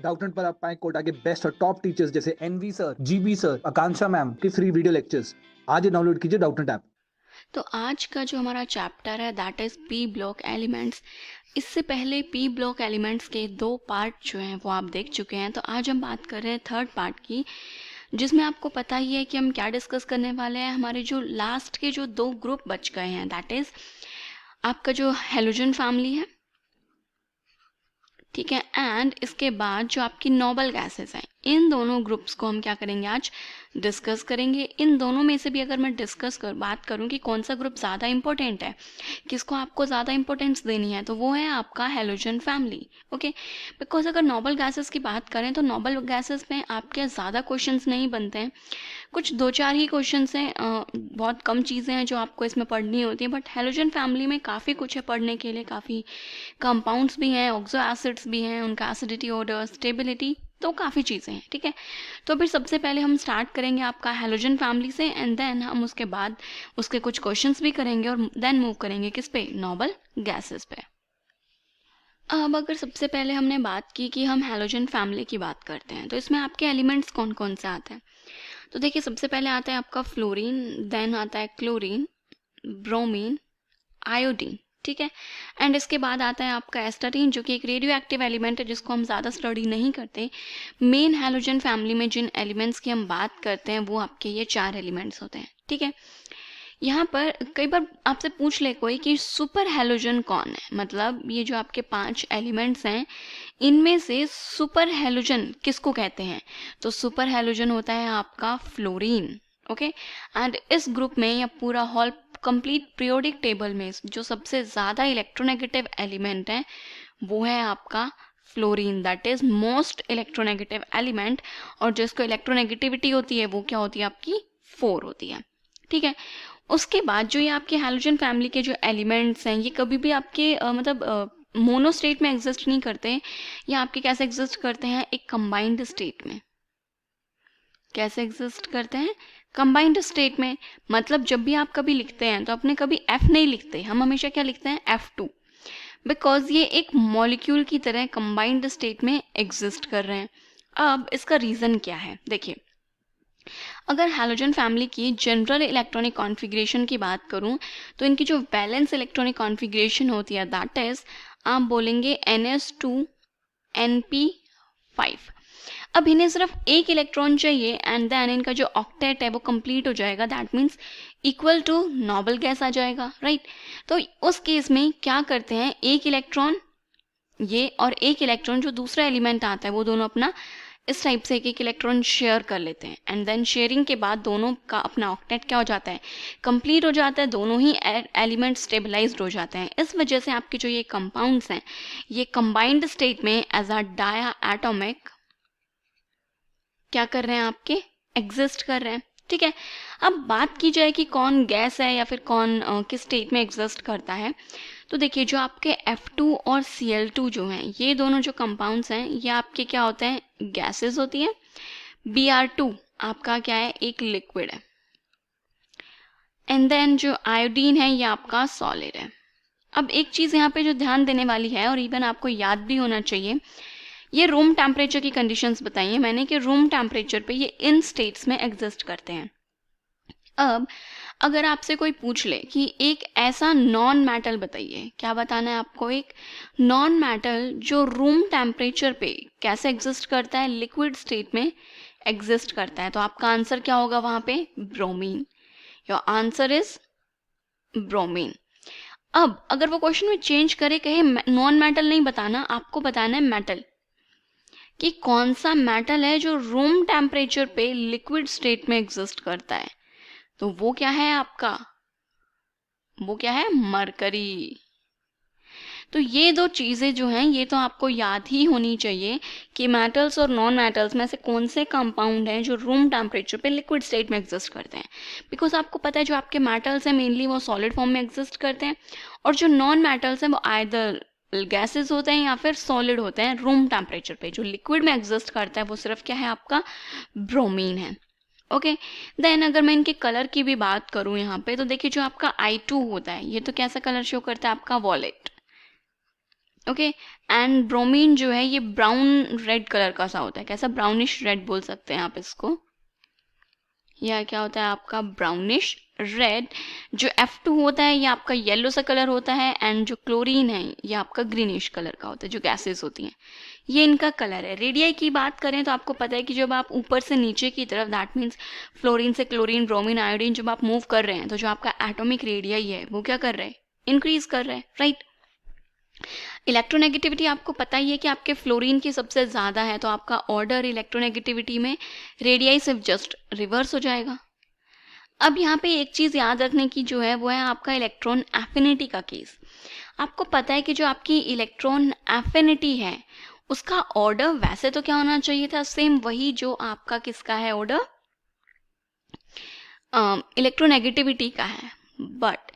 Doubtnut पर आप पाएं कोटा के बेस्ट और टॉप टीचर्स जैसे एनवी सर, जीबी सर, आकांक्षा मैम की फ्री वीडियो लेक्चर्स। आज ही डाउनलोड कीजिए डाउटनेट ऐप। तो आज का जो हमारा चैप्टर है that is P block elements. इससे पहले पी ब्लॉक एलिमेंट्स के 2 पार्ट जो हैं वो आप देख चुके हैं। तो आज हम बात कर रहे हैं थर्ड पार्ट की, जिसमें आपको पता ही है कि हम क्या डिस्कस करने वाले हैं। हमारे जो लास्ट के जो 2 ग्रुप बच गए हैं दैट इज़ आपका जो हैलोजन फैमिली है, ठीक है, एंड इसके बाद जो आपकी नोबल गैसेस हैं, इन दोनों ग्रुप्स को हम क्या करेंगे आज डिस्कस करेंगे। इन दोनों में से भी अगर मैं बात करूं कि कौन सा ग्रुप ज़्यादा इंपॉर्टेंट है, किसको आपको ज़्यादा इंपॉर्टेंस देनी है, तो वो है आपका हैलोजन फैमिली। ओके, बिकॉज अगर नोबल गैसेस की बात करें तो नोबल गैसेस में आपके ज़्यादा क्वेश्चंस नहीं बनते हैं, कुछ 2-4 ही क्वेश्चंस हैं। बहुत कम चीज़ें हैं जो आपको इसमें पढ़नी होती है, बट हैलोजन फैमिली में काफ़ी कुछ है पढ़ने के लिए। काफ़ी कंपाउंड्स भी हैं, ऑक्सो एसिड्स भी हैं, उनका एसिडिटी, ऑर्डर, स्टेबिलिटी, तो काफ़ी चीज़ें हैं। ठीक है, तो फिर सबसे पहले हम स्टार्ट करेंगे आपका हैलोजन फैमिली से, एंड देन हम उसके बाद उसके कुछ क्वेश्चंस भी करेंगे और देन मूव करेंगे किस पे, नोबल गैसेस पे। अब अगर सबसे पहले हमने बात की कि हम हैलोजन फैमिली की बात करते हैं, तो इसमें आपके एलिमेंट्स कौन कौन से आते हैं। तो देखिए, सबसे पहले आता है आपका फ्लोरीन, देन आता है क्लोरीन, ब्रोमीन, आयोडीन, ठीक है, एंड इसके बाद आता है आपका एस्टाटीन, जो कि एक रेडियो एक्टिव एलिमेंट है जिसको हम ज़्यादा स्टडी नहीं करते। मेन हैलोजन फैमिली में जिन एलिमेंट्स की हम बात करते हैं वो आपके ये 4 एलिमेंट्स होते हैं। ठीक है, यहाँ पर कई बार आपसे पूछ ले कोई कि सुपर हैलोजन कौन है, मतलब ये जो आपके 5 एलिमेंट्स हैं इनमें से सुपर हैलोजन किसको कहते हैं, तो सुपर हैलोजन होता है आपका फ्लोरीन। ओके, एंड इस ग्रुप में या पूरा हॉल कंप्लीट पीरियोडिक टेबल में जो सबसे ज़्यादा इलेक्ट्रोनेगेटिव एलिमेंट है वो है आपका fluorine, that is most electronegative element, और जिसको इलेक्ट्रोनेगेटिविटी होती है वो क्या होती है आपकी 4 होती है। ठीक है, उसके बाद जो ये आपके हैलोजन फैमिली के जो एलिमेंट्स हैं ये कभी भी आपके मोनो स्टेट में एग्जिस्ट नहीं करते, या आपके कैसे एग्जिस्ट करते हैं, एक कंबाइंड स्टेट में। कैसे एग्जिस्ट करते हैं, कंबाइंड स्टेट में। मतलब जब भी आप कभी लिखते हैं तो अपने कभी एफ नहीं लिखते, हम हमेशा क्या लिखते हैं, F2, बिकॉज ये एक मॉलिक्यूल की तरह कंबाइंड स्टेट में एग्जिस्ट कर रहे हैं। अब इसका रीज़न क्या है, देखिए, अगर हैलोजन फैमिली की जनरल इलेक्ट्रॉनिक कॉन्फ़िगरेशन की बात करूं तो इनकी जो वैलेंस इलेक्ट्रॉनिक कॉन्फ़िगरेशन होती है दैट इज आप बोलेंगे NS2Np5। अब इन्हें सिर्फ एक इलेक्ट्रॉन चाहिए एंड देन इनका जो ऑक्टेट है वो कंप्लीट हो जाएगा, that means equal to noble gas आ जाएगा, राइट। तो उस केस में क्या करते हैं, एक इलेक्ट्रॉन ये और एक इलेक्ट्रॉन जो दूसरा एलिमेंट आता है वो दोनों अपना इस टाइप से एक इलेक्ट्रॉन शेयर कर लेते हैं, एंड देन शेयरिंग के बाद दोनों का अपना ऑक्टेट क्या हो जाता है, कंप्लीट हो जाता है, दोनों ही एलिमेंट स्टेबलाइज्ड हो जाते हैं। इस वजह से आपके जो ये कंपाउंड्स हैं ये कंबाइंड स्टेट में एज अ डाया एटॉमिक क्या कर रहे हैं, आपके एग्जिस्ट कर रहे हैं। ठीक है, अब बात की जाए कि कौन गैस है या फिर कौन किस स्टेट में एग्जिस्ट करता है, तो देखिए जो आपके F2 और Cl2 जो हैं ये दोनों जो कंपाउंड्स हैं ये आपके क्या होते हैं, गैसेस होती हैं। Br2 आपका क्या है, एक लिक्विड है, एंड देन जो आयोडीन है ये आपका सॉलिड है। अब एक चीज़ यहाँ पे जो ध्यान देने वाली है और इवन आपको याद भी होना चाहिए, ये रूम टेम्परेचर की कंडीशंस बताई हैं मैंने कि रूम टेम्परेचर पे ये इन स्टेट्स में एग्जिस्ट करते हैं। अब अगर आपसे कोई पूछ ले कि एक ऐसा नॉन मेटल बताइए, क्या बताना है आपको, एक नॉन मेटल जो रूम टेम्परेचर पे कैसे एग्जिस्ट करता है, लिक्विड स्टेट में एग्जिस्ट करता है, तो आपका आंसर क्या होगा वहाँ पे, bromine. Your answer is bromine. अब अगर वो क्वेश्चन में चेंज करे, कहे नॉन मेटल नहीं बताना, आपको बताना है मेटल, कि कौन सा मेटल है जो रूम टेम्परेचर पे लिक्विड स्टेट में एग्जिस्ट करता है, तो वो क्या है आपका, वो क्या है, मरकरी। तो ये 2 चीज़ें जो हैं ये तो आपको याद ही होनी चाहिए कि मेटल्स और नॉन मेटल्स में से कौन से कंपाउंड हैं जो रूम टेम्परेचर पे लिक्विड स्टेट में एग्जिस्ट करते हैं। बिकॉज आपको पता है जो आपके मेटल्स हैं मेनली वो सॉलिड फॉर्म में एग्जिस्ट करते हैं, और जो नॉन मेटल्स हैं वो आइदर गैसेस होते हैं या फिर सॉलिड होते हैं रूम टेम्परेचर पे। जो लिक्विड में एग्जिस्ट करता है वो सिर्फ क्या है, आपका ब्रोमीन है। ओके, देन अगर मैं इनके कलर की भी बात करूं यहाँ पे, तो देखिए जो आपका I2 होता है ये तो कैसा कलर शो करता है, आपका वॉलेट। ओके। एंड ब्रोमीन जो है ये ब्राउन रेड कलर का सा होता है, कैसा, ब्राउनिश रेड बोल सकते हैं आप इसको, या क्या होता है आपका ब्राउनिश रेड। जो F2 होता है ये आपका येलो सा कलर होता है, एंड जो क्लोरीन है ये आपका ग्रीनिश कलर का होता है, जो गैसेस होती हैं ये इनका कलर है। रेडियाई की बात करें तो आपको पता है कि जब आप ऊपर से नीचे की तरफ, दैट मीन्स फ्लोरीन से क्लोरीन, ब्रोमीन, आयोडीन, जब आप मूव कर रहे हैं तो जो आपका एटॉमिक रेडियाई है वो क्या कर रहा है, इंक्रीज कर रहा है, राइट। इलेक्ट्रोनेगेटिविटी आपको पता ही है कि आपके फ्लोरीन की सबसे ज़्यादा है, तो आपका ऑर्डर इलेक्ट्रोनेगेटिविटी में रेडियाई सिर्फ जस्ट रिवर्स हो जाएगा। अब यहाँ पे एक चीज़ याद रखने की जो है वो है आपका इलेक्ट्रॉन एफिनिटी का केस। आपको पता है कि जो आपकी इलेक्ट्रॉन एफिनिटी है उसका ऑर्डर वैसे तो क्या होना चाहिए था, सेम वही जो आपका किसका है ऑर्डर, इलेक्ट्रोनेगेटिविटी का है। बट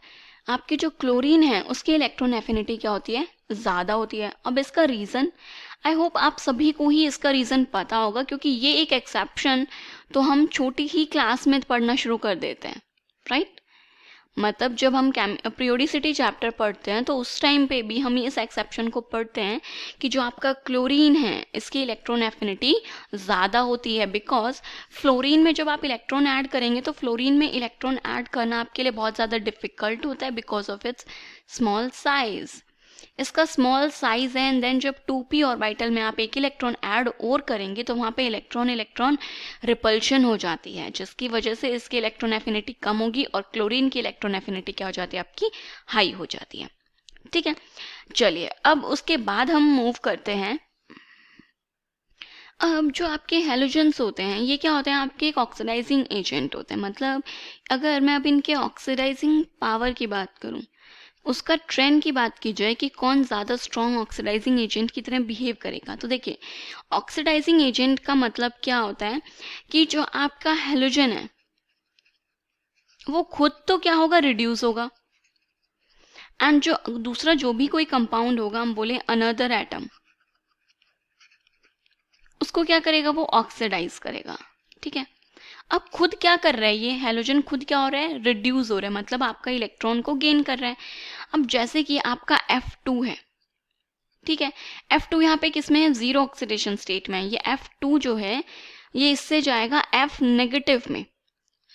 आपकी जो क्लोरीन है उसकी इलेक्ट्रॉन एफिनिटी क्या होती है, ज़्यादा होती है। अब इसका रीज़न, आई होप आप सभी को ही इसका रीज़न पता होगा, क्योंकि ये एक एक्सेप्शन तो हम छोटी ही क्लास में पढ़ना शुरू कर देते हैं, राइट। मतलब जब हम पीरियोडिसिटी चैप्टर पढ़ते हैं तो उस टाइम पे भी हम इस एक्सेप्शन को पढ़ते हैं कि जो आपका क्लोरीन है इसकी इलेक्ट्रॉन एफिनिटी ज़्यादा होती है, बिकॉज फ्लोरीन में जब आप इलेक्ट्रॉन ऐड करेंगे तो फ्लोरीन में इलेक्ट्रॉन ऐड करना आपके लिए बहुत ज़्यादा डिफ़िकल्ट होता है because of its small size. इसका स्मॉल साइज है, एंड देन जब 2p ऑर्बिटल में आप एक इलेक्ट्रॉन ऐड और करेंगे तो वहाँ पे इलेक्ट्रॉन इलेक्ट्रॉन रिपल्शन हो जाती है, जिसकी वजह से इसकी इलेक्ट्रॉन एफिनिटी कम होगी और क्लोरीन की इलेक्ट्रॉन एफिनिटी क्या हो जाती है, आपकी हाई हो जाती है, ठीक है। चलिए अब उसके बाद हम मूव करते हैं। अब जो आपके हेलोजन्स होते हैं ये क्या होते हैं, आपके एक ऑक्सीडाइजिंग एजेंट होते हैं। मतलब अगर मैं अब इनके ऑक्सीडाइजिंग पावर की बात करूँ, उसका ट्रेंड की बात की जाए कि कौन ज़्यादा स्ट्रॉन्ग ऑक्सीडाइजिंग एजेंट की तरह बिहेव करेगा, तो देखिए ऑक्सीडाइजिंग एजेंट का मतलब क्या होता है कि जो आपका हेलोजन है वो खुद तो क्या होगा, रिड्यूस होगा, एंड जो दूसरा जो भी कोई कंपाउंड होगा, हम बोले अनदर एटम, उसको क्या करेगा, वो ऑक्सीडाइज करेगा, ठीक है। अब खुद क्या कर रहा है, ये हेलोजन खुद क्या हो रहा है, रिड्यूस हो रहा है, मतलब आपका इलेक्ट्रॉन को गेन कर रहा है। अब जैसे कि आपका F2 है, ठीक है, F2 यहाँ पे किस में है, जीरो ऑक्सीडेशन स्टेट में है। ये F2 जो है ये इससे जाएगा F नेगेटिव में,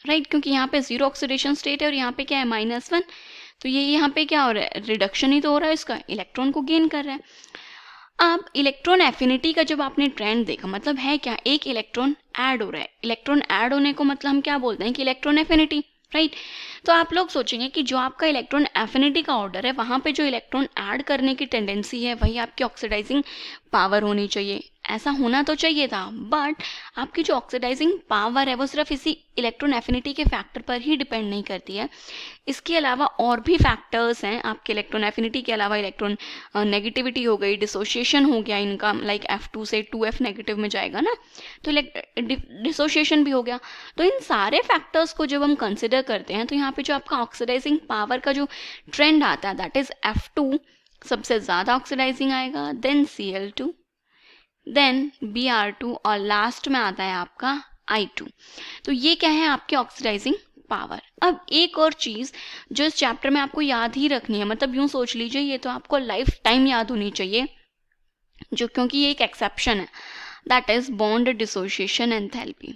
राइट, क्योंकि यहाँ पे जीरो ऑक्सीडेशन स्टेट है और यहाँ पे क्या है, -1, तो ये यहाँ पे क्या हो रहा है, रिडक्शन ही तो हो रहा है, इसका इलेक्ट्रॉन को गेन कर रहा है। अब इलेक्ट्रॉन एफिनिटी का जब आपने ट्रेंड देखा, मतलब है क्या, एक इलेक्ट्रॉन ऐड हो रहा है, इलेक्ट्रॉन ऐड होने को मतलब हम क्या बोलते हैं कि इलेक्ट्रॉन एफिनिटी, राइट। तो आप लोग सोचेंगे कि जो आपका इलेक्ट्रॉन एफिनिटी का ऑर्डर है वहाँ पे जो इलेक्ट्रॉन ऐड करने की टेंडेंसी है वही आपकी ऑक्सीडाइजिंग पावर होनी चाहिए, ऐसा होना तो चाहिए था। बट आपकी जो ऑक्सीडाइजिंग पावर है वो सिर्फ इसी इलेक्ट्रॉन एफिनिटी के फैक्टर पर ही डिपेंड नहीं करती है, इसके अलावा और भी फैक्टर्स हैं आपके इलेक्ट्रॉन एफिनिटी के अलावा। इलेक्ट्रॉन नेगेटिविटी हो गई, डिसोसिएशन हो गया इनका, लाइक F2 से 2F नेगेटिव में जाएगा ना, तो डिसोसिएशन भी हो गया। तो इन सारे फैक्टर्स को जब हम कंसिडर करते हैं तो यहाँ पे जो आपका ऑक्सीडाइजिंग पावर का जो ट्रेंड आता है दैट इज F2 सबसे ज़्यादा ऑक्सीडाइजिंग आएगा, देन Cl2, देन Br2 और लास्ट में आता है आपका I2। तो ये क्या है, आपके ऑक्सीडाइजिंग पावर। अब एक और चीज़ जो इस चैप्टर में आपको याद ही रखनी है, मतलब यूँ सोच लीजिए ये तो आपको लाइफ टाइम याद होनी चाहिए, जो क्योंकि ये एक एक्सेप्शन है, that is bond dissociation enthalpy.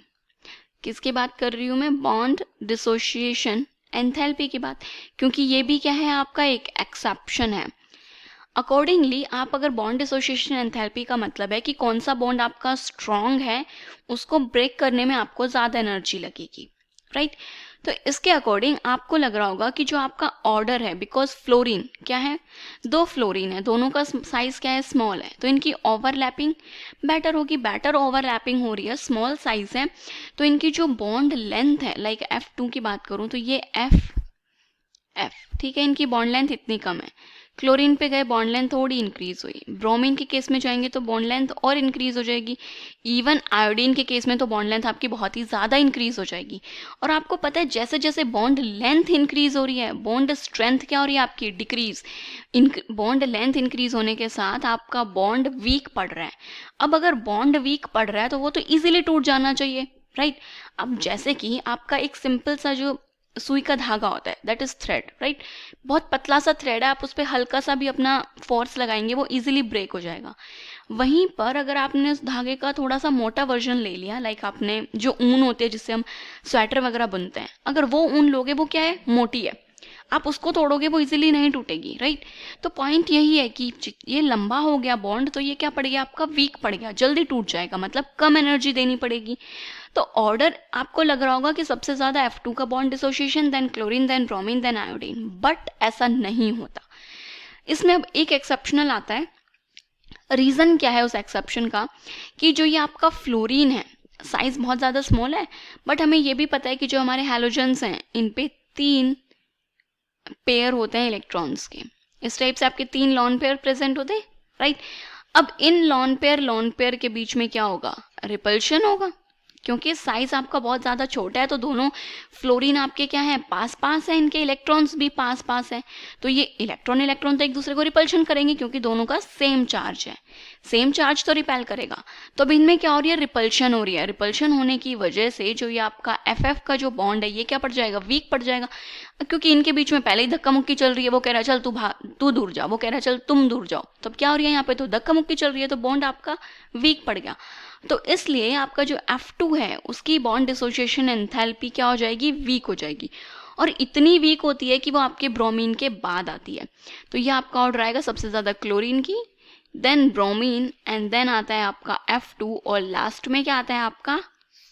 किसकी बात कर रही हूँ मैं, बॉन्ड डिसोसिएशन एंथैल्पी की बात, क्योंकि ये भी क्या है, आपका एक एक्सेप्शन है। अकॉर्डिंगली आप अगर बॉन्ड डिसोसिएशन एंथैल्पी का मतलब है कि कौन सा बॉन्ड आपका स्ट्रॉन्ग है, उसको ब्रेक करने में आपको ज़्यादा एनर्जी लगेगी, राइट। तो इसके अकॉर्डिंग आपको लग रहा होगा कि जो आपका ऑर्डर है, बिकॉज फ्लोरीन क्या है, दो फ्लोरीन है, दोनों का साइज क्या है, स्मॉल है, तो इनकी ओवरलैपिंग बेटर होगी, बेटर ओवरलैपिंग हो रही है, स्मॉल साइज है, तो इनकी जो बॉन्ड लेंथ है, लाइक F2 की बात करूँ तो ये F, ठीक है, इनकी बॉन्ड लेंथ इतनी कम है। क्लोरीन पे गए बॉन्ड लेंथ थोड़ी इंक्रीज हुई, ब्रोमीन के केस में जाएंगे तो बॉन्ड लेंथ और इंक्रीज हो जाएगी, इवन आयोडीन के केस में तो बॉन्ड लेंथ आपकी बहुत ही ज़्यादा इंक्रीज हो जाएगी। और आपको पता है जैसे जैसे बॉन्ड लेंथ इंक्रीज हो रही है, बॉन्ड स्ट्रेंथ क्या हो रही है आपकी, डिक्रीज। बॉन्ड लेंथ इंक्रीज होने के साथ आपका बॉन्ड वीक पड़ रहा है। अब अगर बॉन्ड वीक पड़ रहा है तो वो तो ईजिली टूट जाना चाहिए, राइट। अब जैसे कि आपका एक सिंपल सा जो सुई का धागा होता है, दैट इज थ्रेड, राइट। बहुत पतला सा थ्रेड है, आप उस पर हल्का सा भी अपना फोर्स लगाएंगे वो इजीली ब्रेक हो जाएगा। वहीं पर अगर आपने उस धागे का थोड़ा सा मोटा वर्जन ले लिया, लाइक आपने जो ऊन होती है जिससे हम स्वेटर वगैरह बुनते हैं, अगर वो ऊन लोगे, वो क्या है, मोटी है, आप उसको तोड़ोगे वो इजीली नहीं टूटेगी, राइट। तो पॉइंट यही है कि ये लंबा हो गया बॉन्ड, तो ये क्या पड़ गया आपका, वीक पड़ गया, जल्दी टूट जाएगा, मतलब कम एनर्जी देनी पड़ेगी। तो ऑर्डर आपको लग रहा होगा कि सबसे ज्यादा F2 का bond dissociation, then chlorine, then bromine, then iodine, but ऐसा नहीं होता। इसमें अब एक एक्सेप्शनल आता है। रीजन क्या है उस एक्सेप्शन का, कि जो ये आपका फ्लोरीन है, साइज बहुत ज्यादा स्मॉल है, बट हमें ये भी पता है कि जो हमारे हैलोजेंस हैं इन पे 3 पेयर होते हैं इलेक्ट्रॉन्स के। इस टाइप से आपके 3 लॉन पेयर प्रेजेंट होते हैं, राइट। अब इन लॉन पेयर के बीच में क्या होगा, रिपल्शन होगा, क्योंकि साइज आपका बहुत ज्यादा छोटा है, तो दोनों फ्लोरीन आपके क्या है, पास पास है, इनके इलेक्ट्रॉन्स भी पास पास है, तो ये इलेक्ट्रॉन तो एक दूसरे को रिपल्शन करेंगे, क्योंकि दोनों का सेम चार्ज है, सेम चार्ज तो रिपेल करेगा। तो अब इनमें क्या हो रही है, रिपल्शन हो रही है। रिपल्शन होने की वजह से जो ये आपका FF का जो बॉन्ड है ये क्या पड़ जाएगा, वीक पड़ जाएगा, क्योंकि इनके बीच में पहले ही धक्का मुक्की चल रही है। वो कह रहा है चल तू दूर जा, वो कह रहा है चल तुम दूर जाओ, तब क्या हो रही है, यहाँ पे तो धक्का मुक्की चल रही है, तो बॉन्ड आपका वीक पड़ गया। तो इसलिए आपका जो F2 है उसकी बॉन्ड डिसोसिएशन एंथैल्पी क्या हो जाएगी, वीक हो जाएगी, और इतनी वीक होती है कि वो आपके ब्रोमीन के बाद आती है। तो ये आपका ऑर्डर आएगा सबसे ज्यादा क्लोरीन की, देन ब्रोमीन, एंड देन आता है आपका F2, और लास्ट में क्या आता है आपका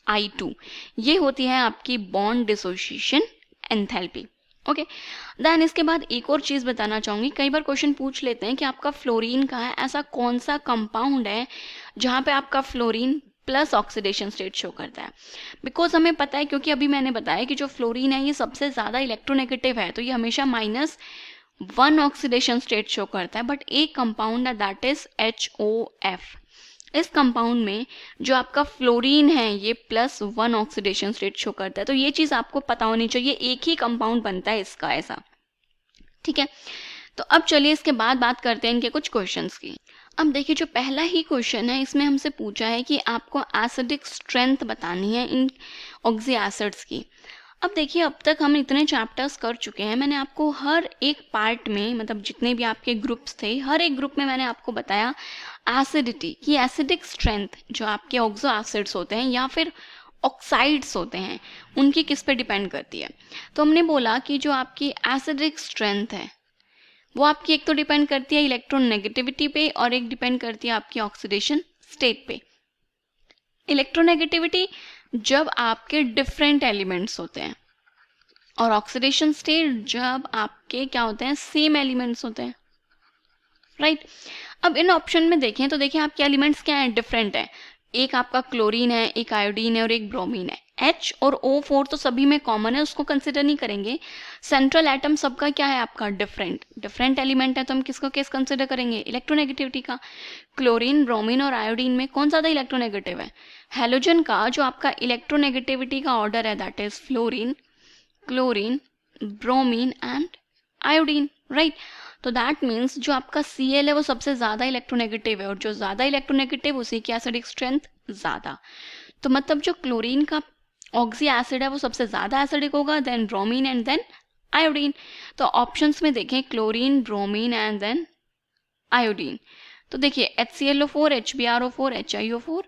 I2। ये होती है आपकी bond dissociation enthalpy. Okay, then इसके बाद एक और चीज बताना चाहूंगी। कई बार क्वेश्चन पूछ लेते हैं कि आपका फ्लोरीन का है, ऐसा कौन सा कंपाउंड है जहां पे आपका fluorine plus oxidation state show करता है। बिकॉज हमें पता है, क्योंकि अभी मैंने बताया कि जो फ्लोरीन है ये सबसे ज्यादा इलेक्ट्रोनेगेटिव है, तो ये हमेशा -1 ऑक्सीडेशन स्टेट शो करता है। बट एक कंपाउंड है दैट इज HOF। इस कंपाउंड में जो आपका फ्लोरीन है ये +1 ऑक्सीडेशन स्टेट शो करता है, तो ये चीज आपको पता होनी चाहिए, एक ही कंपाउंड बनता है इसका ऐसा, ठीक है। तो अब चलिए इसके बाद बात करते हैं इनके कुछ क्वेश्चंस की। अब देखिए जो पहला ही क्वेश्चन है इसमें हमसे पूछा है कि आपको एसिडिक स्ट्रेंथ बतानी है इन ऑक्सी एसिड्स की। अब देखिए अब तक हम इतने चैप्टर्स कर चुके हैं, मैंने आपको हर एक पार्ट में, मतलब जितने भी आपके ग्रुप्स थे हर एक ग्रुप में मैंने आपको बताया एसिडिटी की, एसिडिक स्ट्रेंथ जो आपके ऑक्सो एसिड्स होते हैं या फिर ऑक्साइड्स होते हैं उनकी किस पे डिपेंड करती है। तो हमने बोला कि जो आपकी एसिडिक स्ट्रेंथ है वो आपकी एक तो डिपेंड करती है इलेक्ट्रोनेगेटिविटी पे, और एक डिपेंड करती है आपकी ऑक्सीडेशन स्टेट पे। इलेक्ट्रोनेगेटिविटी जब आपके डिफरेंट एलिमेंट्स होते हैं, और ऑक्सीडेशन स्टेट जब आपके क्या होते हैं, सेम एलिमेंट्स होते हैं, राइट। अब इन ऑप्शन में देखें तो देखिए आपके एलिमेंट्स क्या हैं, डिफरेंट है। एक आपका क्लोरीन है, एक आयोडीन है और एक ब्रोमीन है। H और O4 तो सभी में कॉमन है, उसको कंसिडर नहीं करेंगे। सेंट्रल एटम सबका क्या है आपका, डिफरेंट एलिमेंट है, तो हम किसको केस कंसिडर करेंगे, इलेक्ट्रोनेगेटिविटी का। क्लोरीन, ब्रोमीन और आयोडीन में कौन ज्यादा इलेक्ट्रोनेगेटिव है, हैलोजन का। जो आपका इलेक्ट्रोनेगेटिविटी का ऑर्डर है that is fluorine, chlorine, bromine and iodine, right. तो दैट मीन्स जो आपका Cl है वो सबसे ज्यादा इलेक्ट्रोनेगेटिव है, और जो ज्यादा इलेक्ट्रोनेगेटिव उसी की एसिडिक स्ट्रेंथ ज्यादा। तो मतलब जो क्लोरीन का ऑक्सी एसिड है वो सबसे ज्यादा एसिडिक होगा, then bromine and then iodine. तो ऑप्शंस में देखें chlorine, bromine and then iodine. तो देखिए HClO4, HbRO4, HiO4,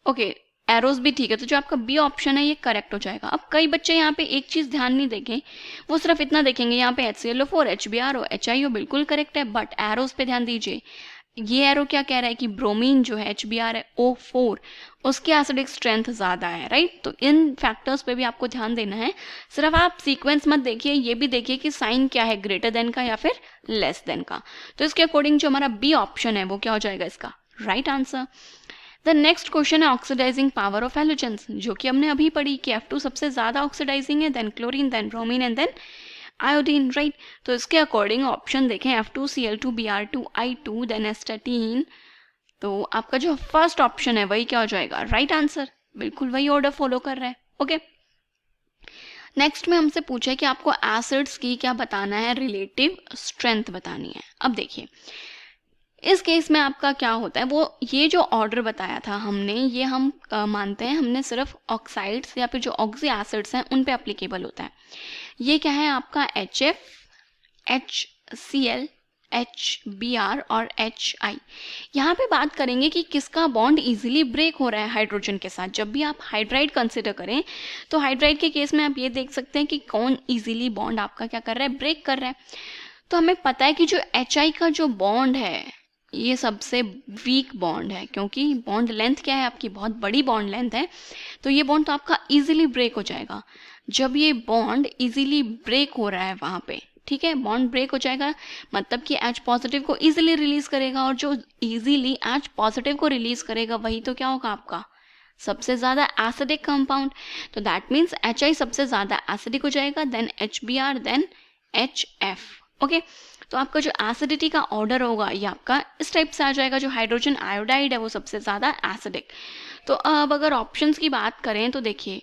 okay arrows भी ठीक है, तो जो आपका बी ऑप्शन है ये करेक्ट हो जाएगा। अब कई बच्चे यहाँ पे एक चीज ध्यान नहीं देंगे, वो सिर्फ इतना देखेंगे यहाँ पे HClO4, HbRO, HiO बिल्कुल करेक्ट है, बट एरोस पे ध्यान दीजिए। ये एरो क्या कह रहा है कि ब्रोमीन जो है HbRO4 उसकी एसिडिक स्ट्रेंथ ज्यादा है, राइट। तो इन फैक्टर्स पे भी आपको ध्यान देना है। सिर्फ आप सीक्वेंस मत देखिए, ये भी देखिए कि साइन क्या है, ग्रेटर देन का या फिर लेस देन का। तो इसके अकॉर्डिंग जो हमारा बी ऑप्शन है वो क्या हो जाएगा इसका right answer. The next question है ऑक्सीडाइजिंग पावर ऑफ हैलोजेंस, जो कि हमने अभी पढ़ी कि F2 सबसे ज्यादा ऑक्सीडाइजिंग है, then chlorine, then bromine and then iodine, right. तो इसके अकॉर्डिंग ऑप्शन देखें F2Cl2 Br2 I2 देन एस्टेटीन, तो आपका जो फर्स्ट ऑप्शन है वही क्या हो जाएगा राइट आंसर, बिल्कुल वही ऑर्डर फॉलो कर रहा है। ओके, नेक्स्ट में हमसे पूछा है कि आपको एसिड्स की क्या बताना है, रिलेटिव स्ट्रेंथ बतानी है। अब देखिए इस केस में आपका क्या होता है, वो ये जो ऑर्डर बताया था हमने, ये हम मानते हैं हमने सिर्फ ऑक्साइड्स या फिर जो ऑक्सी एसिड्स हैं उन पे एप्लीकेबल होता है। ये क्या है आपका HF, HCl, HBr और HI। यहाँ पे बात करेंगे कि किसका बॉन्ड इजीली ब्रेक हो रहा है हाइड्रोजन के साथ। जब भी आप हाइड्राइड कंसिडर करें तो हाइड्राइड के केस में आप ये देख सकते हैं कि कौन इजीली बॉन्ड आपका क्या कर रहा है, ब्रेक कर रहा है। तो हमें पता है कि जो HI का जो बॉन्ड है ये सबसे वीक बॉन्ड है, क्योंकि बॉन्ड लेंथ क्या है आपकी, बहुत बड़ी बॉन्ड लेंथ है, तो ये बॉन्ड तो आपका इजीली ब्रेक हो जाएगा। जब ये बॉन्ड इजीली ब्रेक हो रहा है वहाँ पे, ठीक है, बॉन्ड ब्रेक हो जाएगा मतलब कि H पॉजिटिव को इजीली रिलीज करेगा, और जो इजीली H पॉजिटिव को रिलीज करेगा वही तो क्या होगा आपका सबसे ज़्यादा एसिडिक कंपाउंड। तो दैट मीन्स HI सबसे ज़्यादा एसिडिक हो जाएगा, then HBr, then HF। Okay, तो आपका जो एसिडिटी का ऑर्डर होगा ये आपका इस टाइप से आ जाएगा। जो हाइड्रोजन आयोडाइड है वो सबसे ज़्यादा एसिडिक। तो अब अगर ऑप्शंस की बात करें तो देखिए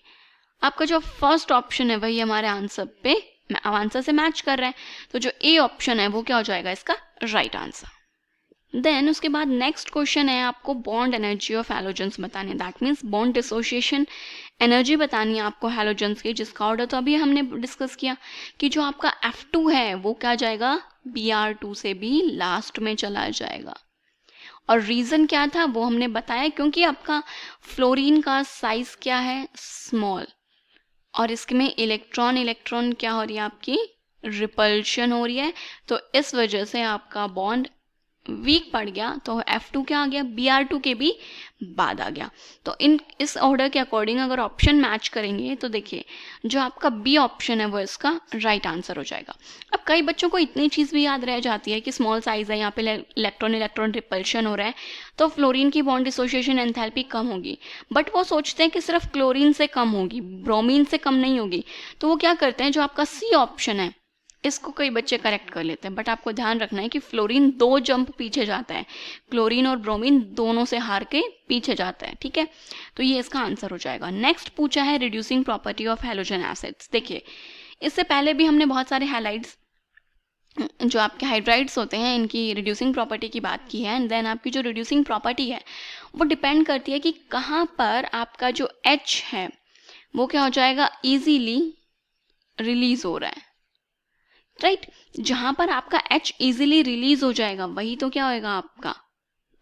आपका जो फर्स्ट ऑप्शन है वही हमारे आंसर से मैच कर रहा है, तो जो ए ऑप्शन है वो क्या हो जाएगा इसका राइट आंसर। देन उसके बाद नेक्स्ट क्वेश्चन है आपको बॉन्ड एनर्जी ऑफ हैलोजेंस बताने, that means bond dissociation energy बतानी है आपको हैलोजेंस की, जिसका ऑर्डर तो अभी हमने डिस्कस किया कि जो आपका F2 है वो क्या जाएगा Br2 से भी लास्ट में चला जाएगा। और रीज़न क्या था वो हमने बताया, क्योंकि आपका फ्लोरीन का साइज क्या है स्मॉल, और इसमें इलेक्ट्रॉन क्या हो रही है आपकी रिपल्शन हो रही है, तो इस वजह से आपका बॉन्ड वीक पड़ गया, तो F2 क्या आ गया Br2 के भी बाद आ गया। तो इस ऑर्डर के अकॉर्डिंग अगर ऑप्शन मैच करेंगे तो देखिए जो आपका बी ऑप्शन है वो इसका राइट आंसर हो जाएगा। अब कई बच्चों को इतनी चीज़ भी याद रह जाती है कि स्मॉल साइज है, यहाँ पे इलेक्ट्रॉन रिपल्शन हो रहा है, तो फ्लोरीन की बॉन्ड डिसोसिएशन एंथैल्पी कम होगी, बट वो सोचते हैं कि सिर्फ क्लोरीन से कम होगी, ब्रोमीन से कम नहीं होगी। तो वो क्या करते हैं, जो आपका सी ऑप्शन है इसको कई बच्चे करेक्ट कर लेते हैं, बट आपको ध्यान रखना है कि फ्लोरीन 2 जंप पीछे जाता है, क्लोरीन और ब्रोमीन दोनों से हार के पीछे जाता है, ठीक है, तो ये इसका आंसर हो जाएगा। नेक्स्ट पूछा है reducing property of halogen acids. देखिए इससे पहले भी हमने बहुत सारे हैलाइड्स जो आपके हाइड्राइड्स होते हैं इनकी रिड्यूसिंग प्रॉपर्टी की बात की है, एंड देन आपकी जो रिड्यूसिंग प्रॉपर्टी है वो डिपेंड करती है कि कहाँ पर आपका जो H है वो क्या हो जाएगा ईजीली रिलीज हो रहा है, राइट जहां पर आपका H इजीली रिलीज हो जाएगा वही तो क्या होएगा आपका,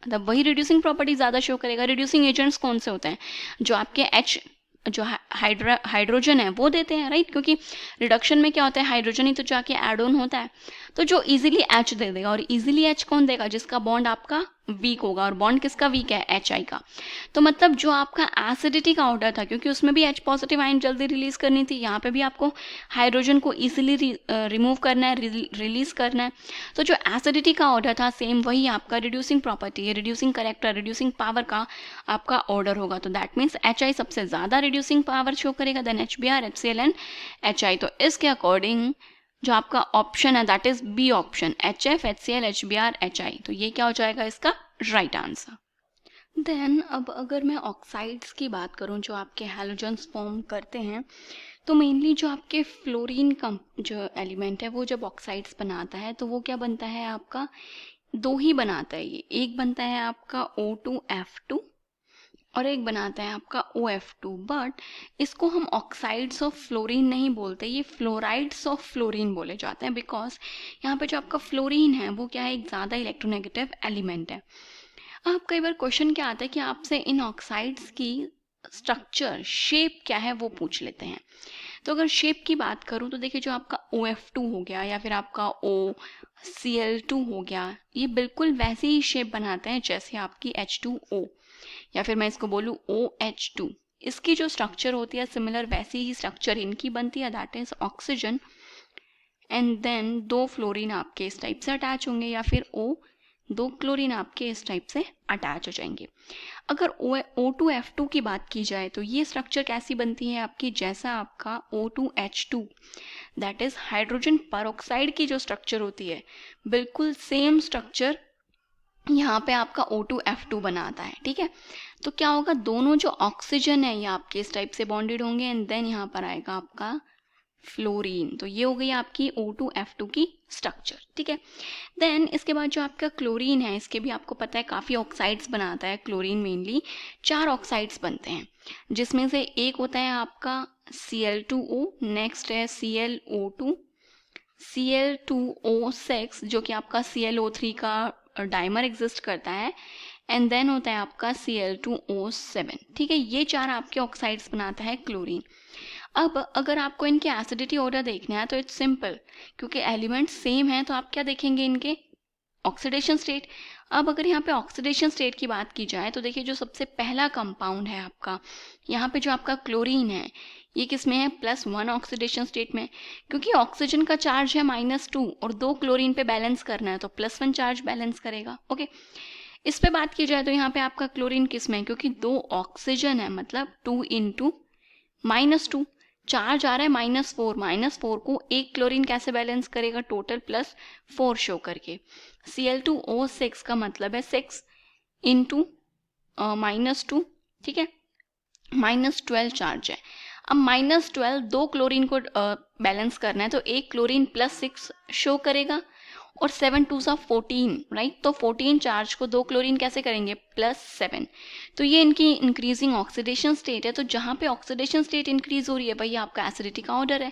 मतलब वही रिड्यूसिंग प्रॉपर्टी ज़्यादा शो करेगा। रिड्यूसिंग एजेंट्स कौन से होते हैं, जो आपके H जो हाइड्रोजन है वो देते हैं, राइट, क्योंकि रिडक्शन में क्या होता है हाइड्रोजन ही तो जाके एड ऑन होता है, तो जो इजीली H दे देगा, और इजीली H कौन देगा, जिसका बॉन्ड आपका वीक होगा, और बॉन्ड किसका वीक है HI का। तो मतलब जो आपका एसिडिटी का ऑर्डर था, क्योंकि उसमें भी H पॉजिटिव आयन जल्दी रिलीज करनी थी, यहाँ पे भी आपको हाइड्रोजन को इजीली रिमूव करना है, रिलीज करना है, तो जो एसिडिटी का ऑर्डर था सेम वही आपका reducing property, reducing character, reducing power का आपका ऑर्डर होगा। तो दैट मीन्स HI सबसे ज़्यादा रिड्यूसिंग पावर शो करेगा, then HBr, HCl and HI। तो इसके अकॉर्डिंग जो आपका ऑप्शन है that is B option, HF, HCl, HBr, HI, तो ये क्या हो जाएगा इसका राइट आंसर। देन अब अगर मैं ऑक्साइड्स की बात करूं जो आपके हैलोजेंस फॉर्म करते हैं, तो मेनली जो आपके फ्लोरीन का जो एलिमेंट है वो जब ऑक्साइड्स बनाता है तो वो क्या बनता है आपका, 2 ही बनाता है ये, एक बनता है आपका O2F2 और एक बनाता है आपका OF2, बट इसको हम ऑक्साइड्स ऑफ फ्लोरीन नहीं बोलते, ये फ्लोराइड्स ऑफ फ्लोरीन बोले जाते हैं, बिकॉज यहाँ पे जो आपका फ्लोरीन है वो क्या है एक ज़्यादा इलेक्ट्रोनेगेटिव एलिमेंट है। अब कई बार क्वेश्चन क्या आता है कि आपसे इन ऑक्साइड्स की स्ट्रक्चर शेप क्या है वो पूछ लेते हैं। तो अगर शेप की बात करूँ तो देखिए जो आपका OF2 हो गया या फिर आपका OCl2 हो गया, ये बिल्कुल वैसी ही शेप बनाते हैं जैसे आपकी H2O, या फिर मैं इसको बोलूँ OH2, इसकी जो स्ट्रक्चर होती है सिमिलर वैसी ही स्ट्रक्चर इनकी बनती है, that is oxygen, and then 2 fluorine आपके इस टाइप से अटैच होंगे, या फिर 2 क्लोरीन आपके इस टाइप से अटैच हो जाएंगे। अगर O2F2 की बात की जाए तो ये स्ट्रक्चर कैसी बनती है आपकी, जैसा आपका O2H2 that is hydrogen peroxide की जो स्ट्रक्चर होती है बिल्कुल सेम स्ट्रक्चर यहाँ पे आपका O2F2 बनाता है, ठीक है। तो क्या होगा, दोनों जो ऑक्सीजन है ये आपके इस टाइप से बॉन्डेड होंगे, एंड देन यहाँ पर आएगा आपका फ्लोरीन। तो ये हो गई आपकी O2F2 की स्ट्रक्चर, ठीक है। देन इसके बाद जो आपका क्लोरीन है, इसके भी आपको पता है काफ़ी ऑक्साइड्स बनाता है क्लोरीन, मेनली 4 ऑक्साइड्स बनते हैं, जिसमें से एक होता है आपका Cl2O, नेक्स्ट है ClO2, Cl2O6 जो कि आपका ClO3 का डाइमर एग्जिस्ट करता है, एंड देन होता है आपका Cl2O7, ठीक है। ये 4 आपके ऑक्साइड्स बनाता है क्लोरीन। अब अगर आपको इनके एसिडिटी ऑर्डर देखना है तो इट्स सिंपल, क्योंकि एलिमेंट्स सेम हैं तो आप क्या देखेंगे, इनके ऑक्सीडेशन स्टेट। अब अगर यहाँ पे ऑक्सीडेशन स्टेट की बात की जाए तो देखिए जो सबसे पहला कंपाउंड है आपका, यहाँ पे जो आपका क्लोरीन है, ये किस में है, +1 ऑक्सीडेशन स्टेट में, क्योंकि ऑक्सीजन का चार्ज है -2 और 2 क्लोरीन पे बैलेंस करना है तो +1 चार्ज बैलेंस करेगा, ओके। इस पे बात की जाए तो यहाँ पे आपका क्लोरीन किस में है, क्योंकि 2 ऑक्सीजन है, मतलब 2 × -2 चार्ज आ रहा है -4 को एक क्लोरीन कैसे बैलेंस करेगा, टोटल +4 शो करके। Cl2O6 का मतलब है 6 × -2, ठीक है, -12 चार्ज है। अब -12 2 क्लोरीन को बैलेंस करना है तो एक क्लोरीन +6 शो करेगा, और 7 2 14, राइट। तो 14 चार्ज को 2 क्लोरीन कैसे करेंगे, +7। तो ये इनकी इंक्रीजिंग ऑक्सीडेशन स्टेट है। तो जहाँ पे ऑक्सीडेशन स्टेट इंक्रीज हो रही है भाई आपका एसिडिटी का ऑर्डर है,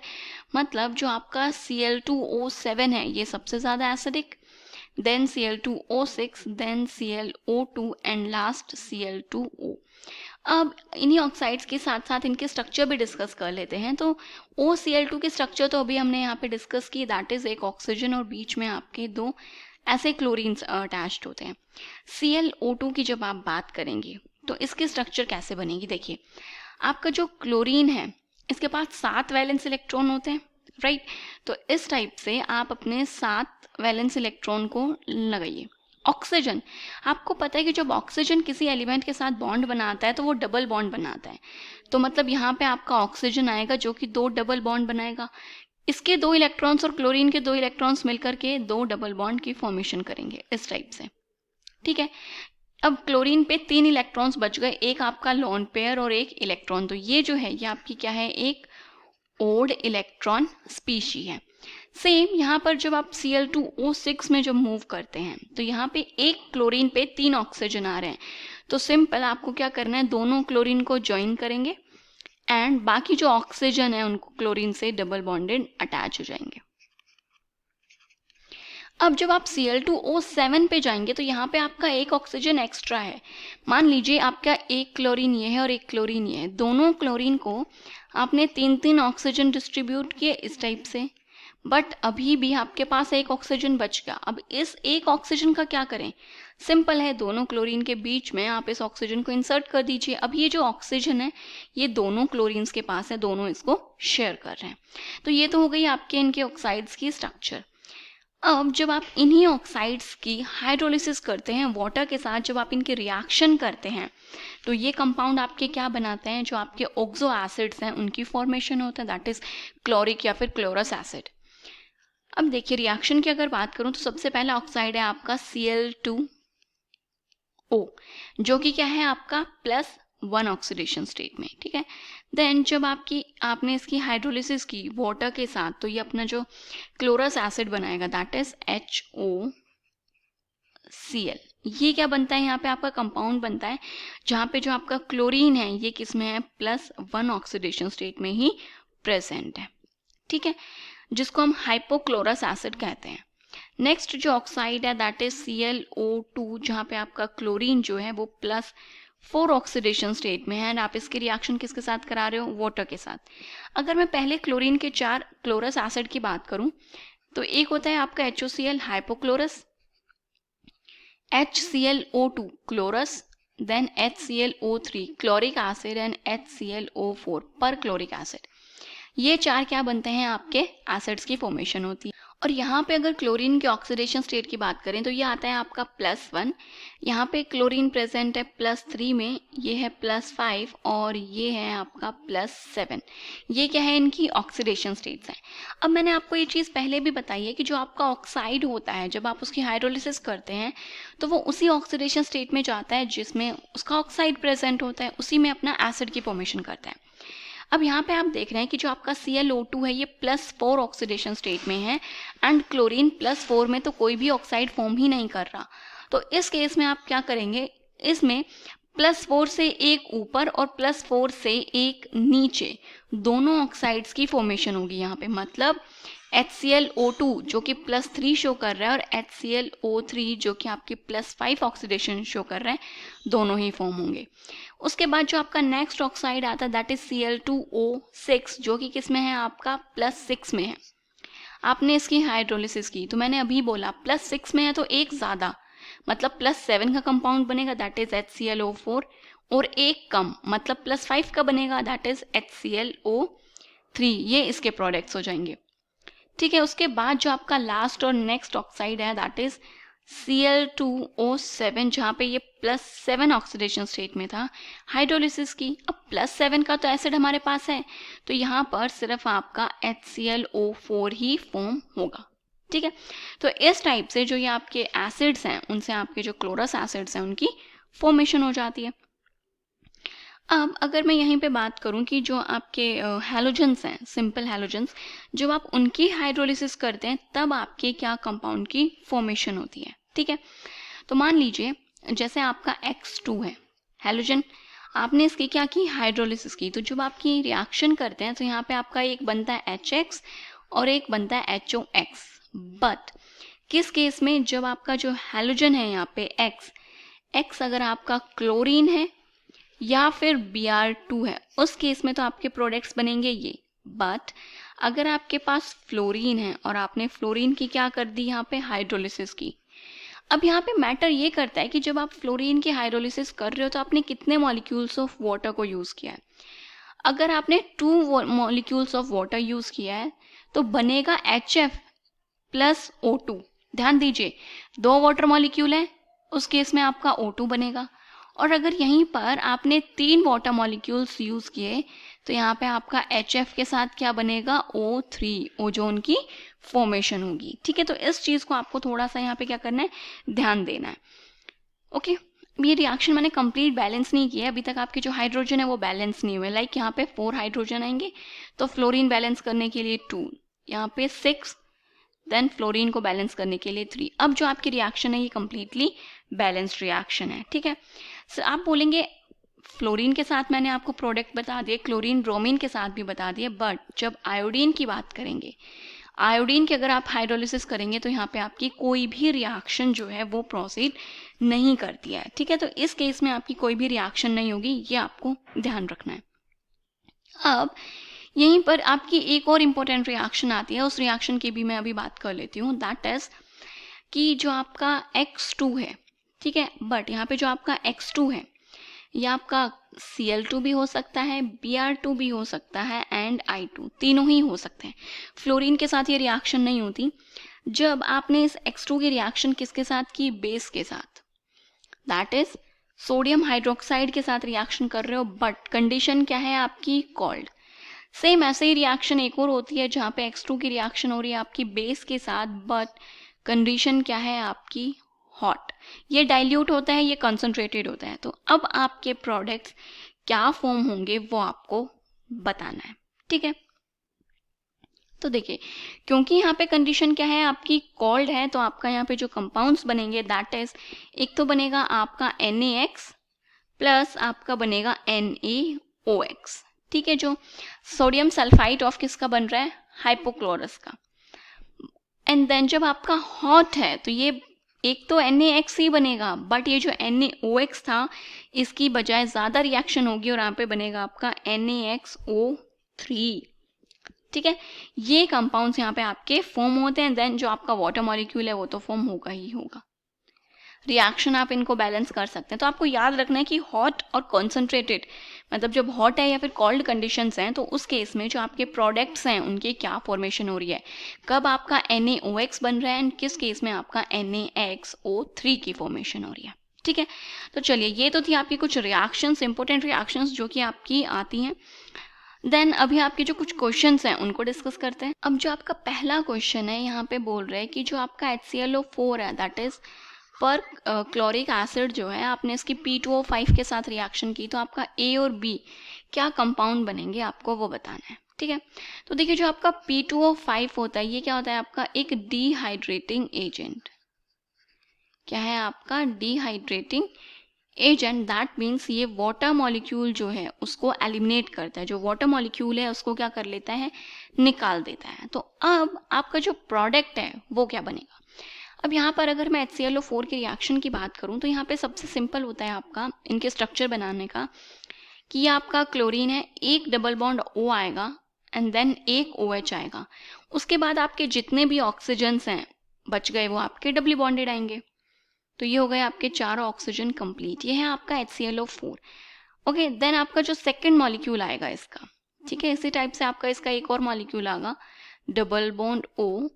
मतलब जो आपका Cl2O7 है ये सबसे ज़्यादा acidic, then Cl2O6, then ClO2 and last Cl2O। अब इन्हीं ऑक्साइड्स के साथ साथ इनके स्ट्रक्चर भी डिस्कस कर लेते हैं। तो OCl2 की स्ट्रक्चर तो अभी हमने यहाँ पे डिस्कस की, दैट इज एक ऑक्सीजन और बीच में आपके 2 ऐसे क्लोरीन्स अटैच्ड होते हैं। ClO2 की जब आप बात करेंगे तो इसकी स्ट्रक्चर कैसे बनेगी, देखिए आपका जो क्लोरीन है इसके पास 7 वैलेंस इलेक्ट्रॉन होते हैं, राइट। तो इस टाइप से आप अपने 7 वैलेंस इलेक्ट्रॉन को लगाइए। ऑक्सीजन, आपको पता है कि जब ऑक्सीजन किसी एलिमेंट के साथ बॉन्ड बनाता है तो वो डबल बॉन्ड बनाता है, तो मतलब यहाँ पे आपका ऑक्सीजन आएगा जो कि 2 डबल बॉन्ड बनाएगा। इसके 2 इलेक्ट्रॉन्स और क्लोरीन के 2 इलेक्ट्रॉन्स मिलकर के 2 डबल बॉन्ड की फॉर्मेशन करेंगे इस टाइप से, ठीक है। अब क्लोरीन पे 3 इलेक्ट्रॉन्स बच गए, एक आपका लोन पेयर और एक इलेक्ट्रॉन, तो ये जो है ये आपकी क्या है, एक ओड इलेक्ट्रॉन स्पीशी है। सेम यहाँ पर जब आप Cl2O6 में जब मूव करते हैं तो यहाँ पे एक क्लोरीन पे 3 ऑक्सीजन आ रहे हैं, तो सिंपल आपको क्या करना है, दोनों क्लोरीन को ज्वाइन करेंगे एंड बाकी जो ऑक्सीजन है उनको क्लोरीन से डबल बॉन्डेड अटैच हो जाएंगे। अब जब आप Cl2O7 पे जाएंगे तो यहाँ पे आपका एक ऑक्सीजन एक्स्ट्रा है। मान लीजिए आपका एक क्लोरीन ये है और एक क्लोरीन ये है, दोनों क्लोरीन को आपने 3-3 ऑक्सीजन डिस्ट्रीब्यूट किए इस टाइप से, बट अभी भी आपके पास एक ऑक्सीजन बच गया। अब इस एक ऑक्सीजन का क्या करें, सिंपल है, दोनों क्लोरीन के बीच में आप इस ऑक्सीजन को इंसर्ट कर दीजिए। अब ये जो ऑक्सीजन है ये दोनों क्लोरीन्स के पास है, दोनों इसको शेयर कर रहे हैं। तो ये तो हो गई आपके इनके ऑक्साइड्स की स्ट्रक्चर। अब जब आप इन्हीं ऑक्साइड्स की हाइड्रोलिसिस करते हैं वाटर के साथ, जब आप इनके रिएक्शन करते हैं तो ये कंपाउंड आपके क्या बनाते हैं, जो आपके ऑक्सो एसिड्स हैं उनकी फॉर्मेशन होता है, दैट इज क्लोरिक या फिर क्लोरस एसिड। अब देखिए रिएक्शन की अगर बात करूं तो सबसे पहला ऑक्साइड है आपका Cl2O, जो कि क्या है आपका +1 ऑक्सीडेशन स्टेट में, ठीक है। देन जब आपने इसकी हाइड्रोलिसिस की वाटर के साथ तो ये अपना जो क्लोरस एसिड बनाएगा, दैट इज HOCl। ये क्या बनता है, यहाँ पे आपका कंपाउंड बनता है जहाँ पे जो आपका क्लोरीन है ये किस में है, +1 ऑक्सीडेशन स्टेट में ही प्रेजेंट है, ठीक है, जिसको हम हाइपोक्लोरस एसिड कहते हैं। नेक्स्ट जो ऑक्साइड है दैट इज ClO2, जहाँ पे आपका क्लोरीन जो है वो +4 ऑक्सीडेशन स्टेट में है एंड आप इसकी रिएक्शन किसके साथ करा रहे हो, वाटर के साथ। अगर मैं पहले क्लोरीन के 4 क्लोरस एसिड की बात करूं तो एक होता है आपका HOCl hypochlorous, HClO2 chlorous, then HClO3 chloric acid and HClO4 पर क्लोरिक एसिड। ये 4 क्या बनते हैं, आपके एसिड्स की फॉर्मेशन होती है। और यहाँ पे अगर क्लोरीन के ऑक्सीडेशन स्टेट की बात करें तो ये आता है आपका +1, यहाँ पे क्लोरीन प्रेजेंट है +3 में, ये है +5 और ये है आपका +7। ये क्या है, इनकी ऑक्सीडेशन स्टेट्स हैं। अब मैंने आपको ये चीज़ पहले भी बताई है कि जो आपका ऑक्साइड होता है जब आप उसकी हाइड्रोलिसिस करते हैं तो वो उसी ऑक्सीडेशन स्टेट में जाता है जिसमें उसका ऑक्साइड प्रेजेंट होता है, उसी में अपना एसिड की फॉर्मेशन करता है। अब यहाँ पे आप देख रहे हैं कि जो आपका ClO2 है ये +4 ऑक्सीडेशन स्टेट में है एंड क्लोरीन +4 में तो कोई भी ऑक्साइड फॉर्म ही नहीं कर रहा। तो इस केस में आप क्या करेंगे, इसमें +4 से एक ऊपर और +4 से एक नीचे दोनों ऑक्साइड्स की फॉर्मेशन होगी यहाँ पे। मतलब HClO2 जो कि +3 शो कर रहा है और HClO3 जो कि आपकी +5 ऑक्सीडेशन शो कर रहा है, दोनों ही फॉर्म होंगे। उसके बाद जो आपका नेक्स्ट ऑक्साइड आता है दैट इज Cl2O6 जो कि किस में है, आपका +6 में है। आपने इसकी हाइड्रोलिसिस की तो मैंने अभी बोला +6 में है तो एक ज़्यादा, मतलब +7 का कंपाउंड बनेगा दैट इज HClO4 और एक कम मतलब +5 का बनेगा दैट इज HClO3। ये इसके प्रोडक्ट्स हो जाएंगे। ठीक है, उसके बाद जो आपका लास्ट और नेक्स्ट ऑक्साइड है दैट इज Cl2O7 जहाँ पे ये +7 ऑक्सीडेशन स्टेट में था, हाइड्रोलिसिस की। अब +7 का तो एसिड हमारे पास है तो यहाँ पर सिर्फ आपका HClO4 ही फॉर्म होगा। ठीक है, तो इस टाइप से जो ये आपके एसिड्स हैं उनसे आपके जो क्लोरस एसिड्स हैं उनकी फॉर्मेशन हो जाती है। अब अगर मैं यहीं पे बात करूं कि जो आपके हैलोजेंस हैं, सिंपल हैलोजेंस, जब आप उनकी हाइड्रोलिसिस करते हैं तब आपके क्या कंपाउंड की फॉर्मेशन होती है। ठीक है, तो मान लीजिए जैसे आपका X2 है हैलोजन, आपने इसकी क्या की, हाइड्रोलिसिस की। तो जब आपकी रिएक्शन करते हैं तो यहाँ पे आपका एक बनता है HX और एक बनता है HOX। बट किस केस में, जब आपका जो हैलोजन है यहाँ पे X अगर आपका क्लोरीन है या फिर Br2 है, उस केस में तो आपके प्रोडक्ट्स बनेंगे ये। बट अगर आपके पास फ्लोरीन है और आपने फ्लोरीन की क्या कर दी, यहाँ पे हाइड्रोलिसिस की। अब यहाँ पे मैटर ये करता है कि जब आप फ्लोरीन की हाइड्रोलिसिस कर रहे हो तो आपने कितने मॉलिक्यूल्स ऑफ वाटर को यूज़ किया है। अगर आपने 2 मॉलिक्यूल्स ऑफ वाटर यूज़ किया है तो बनेगा HF + O2। ध्यान दीजिए, 2 वाटर मॉलिक्यूल है, उस केस में आपका O2 बनेगा। और अगर यहीं पर आपने 3 वाटर मॉलिक्यूल्स यूज़ किए तो यहाँ पे आपका HF के साथ क्या बनेगा, O3, ओजोन की फॉर्मेशन होगी। ठीक है, तो इस चीज़ को आपको थोड़ा सा यहाँ पे क्या करना है, ध्यान देना है। ओके, ये रिएक्शन मैंने कंप्लीट बैलेंस नहीं किया, अभी तक आपके जो हाइड्रोजन है वो बैलेंस नहीं हुए। लाइक यहाँ पे 4 हाइड्रोजन आएंगे तो फ्लोरीन बैलेंस करने के लिए 2, यहाँ पे 6, देन फ्लोरीन को बैलेंस करने के लिए 3। अब जो आपकी रिएक्शन है ये कंप्लीटली बैलेंस्ड रिएक्शन है। ठीक है, सर आप बोलेंगे फ्लोरीन के साथ मैंने आपको प्रोडक्ट बता दिए, क्लोरीन ब्रोमीन के साथ भी बता दिए, बट जब आयोडीन की बात करेंगे, आयोडीन की अगर आप हाइड्रोलिसिस करेंगे तो यहाँ पे आपकी कोई भी रिएक्शन जो है वो प्रोसीड नहीं करती है। ठीक है, तो इस केस में आपकी कोई भी रिएक्शन नहीं होगी, ये आपको ध्यान रखना है। अब यहीं पर आपकी एक और इम्पोर्टेंट रिएक्शन आती है, उस रिएक्शन की भी मैं अभी बात कर लेती हूँ। दैट इज कि जो आपका X2 है, ठीक है, बट यहाँ पे जो आपका X2 है ये आपका Cl2 भी हो सकता है, Br2 भी हो सकता है एंड I2, तीनों ही हो सकते हैं। फ्लोरीन के साथ ये रिएक्शन नहीं होती। जब आपने इस X2 की रिएक्शन किसके साथ की, बेस के साथ, दैट इज सोडियम हाइड्रोक्साइड के साथ रिएक्शन कर रहे हो, बट कंडीशन क्या है आपकी, कोल्ड। सेम ऐसे ही रिएक्शन एक और होती है जहाँ पे X2 की रिएक्शन हो रही है आपकी बेस के साथ, बट कंडीशन क्या है आपकी, हॉट। ये डाइल्यूट होता है, ये कंसंट्रेटेड होता है। तो अब आपके प्रोडक्ट्स क्या फॉर्म होंगे वो आपको बताना है। ठीक है, तो देखिए क्योंकि यहाँ पे कंडीशन क्या है आपकी, कोल्ड है, तो आपका यहाँ पे जो कंपाउंड्स बनेंगे दैट इज, एक तो बनेगा आपका NaX प्लस आपका बनेगा NaOX। ठीक है, जो सोडियम सल्फाइड ऑफ किसका बन रहा है, हाइपोक्लोरस का। एंड देन जब आपका हॉट है तो ये एक तो NaX ही बनेगा, बट ये जो NaOX था इसकी बजाय ज़्यादा रिएक्शन होगी और यहाँ पे बनेगा आपका NaXO3। ठीक है, ये कंपाउंड्स यहाँ पे आपके फॉर्म होते हैं। देन जो आपका वाटर मॉलिक्यूल है वो तो फॉर्म होगा ही होगा। रिएक्शन आप इनको बैलेंस कर सकते हैं। तो आपको याद रखना है कि हॉट और कॉन्सेंट्रेटेड, मतलब जब हॉट है या फिर कोल्ड कंडीशंस हैं तो उस केस में जो आपके प्रोडक्ट्स हैं उनके क्या फॉर्मेशन हो रही है, कब आपका NaOX बन रहा है एंड किस केस में आपका NaXO3 की फॉर्मेशन हो रही है। ठीक है, तो चलिए ये तो थी आपकी कुछ रिएक्शंस, इंपॉर्टेंट रिएक्शंस जो कि आपकी आती हैं। देन अभी आपके जो कुछ क्वेश्चंस हैं उनको डिस्कस करते हैं। अब जो आपका पहला क्वेश्चन है यहाँ पे बोल रहे हैं कि जो आपका HClO4 है दैट इज पर क्लोरिक एसिड जो है, आपने इसकी P2O5 के साथ रिएक्शन की तो आपका A और B क्या कंपाउंड बनेंगे आपको वो बताना है, ठीक है। तो देखिए जो आपका P2O5 होता है ये क्या होता है आपका एक डिहाइड्रेटिंग एजेंट। क्या है आपका डिहाइड्रेटिंग एजेंट, दैट मीन्स ये वाटर मॉलिक्यूल जो है उसको एलिमिनेट करता है, जो वाटर मॉलिक्यूल है उसको क्या कर लेता है, निकाल देता है। तो अब आपका जो प्रोडक्ट है वो क्या बनेगा। अब यहाँ पर अगर मैं HClO4 के रिएक्शन की बात करूँ तो यहाँ पे सबसे सिंपल होता है आपका इनके स्ट्रक्चर बनाने का कि ये आपका क्लोरीन है, एक डबल बॉन्ड O आएगा एंड देन एक OH आएगा, उसके बाद आपके जितने भी ऑक्सीजन्स हैं बच गए वो आपके डबल बॉन्डेड आएंगे। तो ये हो गए आपके चारों ऑक्सीजन कंप्लीट, ये है आपका HClO4। ओके, देन आपका जो सेकंड मॉलिक्यूल आएगा इसका, ठीक है, इसी टाइप से आपका इसका एक और मॉलिक्यूल आएगा, double bond O